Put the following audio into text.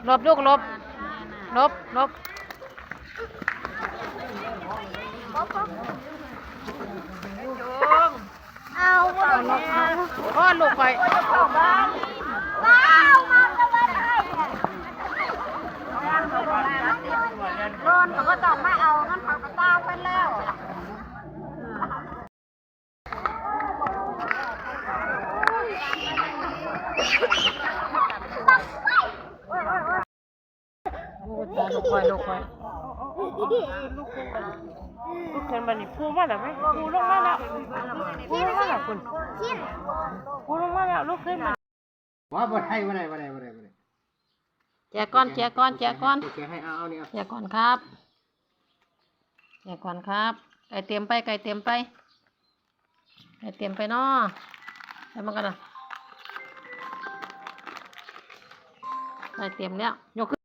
หลบลูกหลบหลบหลบเอาพ่อลูกไปร้อนเขาก็ต้องมาเอางั้นเขาก็ตามไปแล้วลูกคอยลูกคอยลูกเกินบันนี่พูมาแล้วไหมพูลงมาแล้วพูลงมาแล้วคุณพูลงมาแล้วลูกขึ้นมาว่าบ่ได้แจกก่อนแจกก่อนแจกก่อน แกให้เอาเนี่ยแจกก่อนครับแจกก่อนครับไก่เตรียมไปไก่เตรียมไปไก่เตรียมไปเนาะใส่มันกันนะไก่เตรียมแล้วยกขึ้น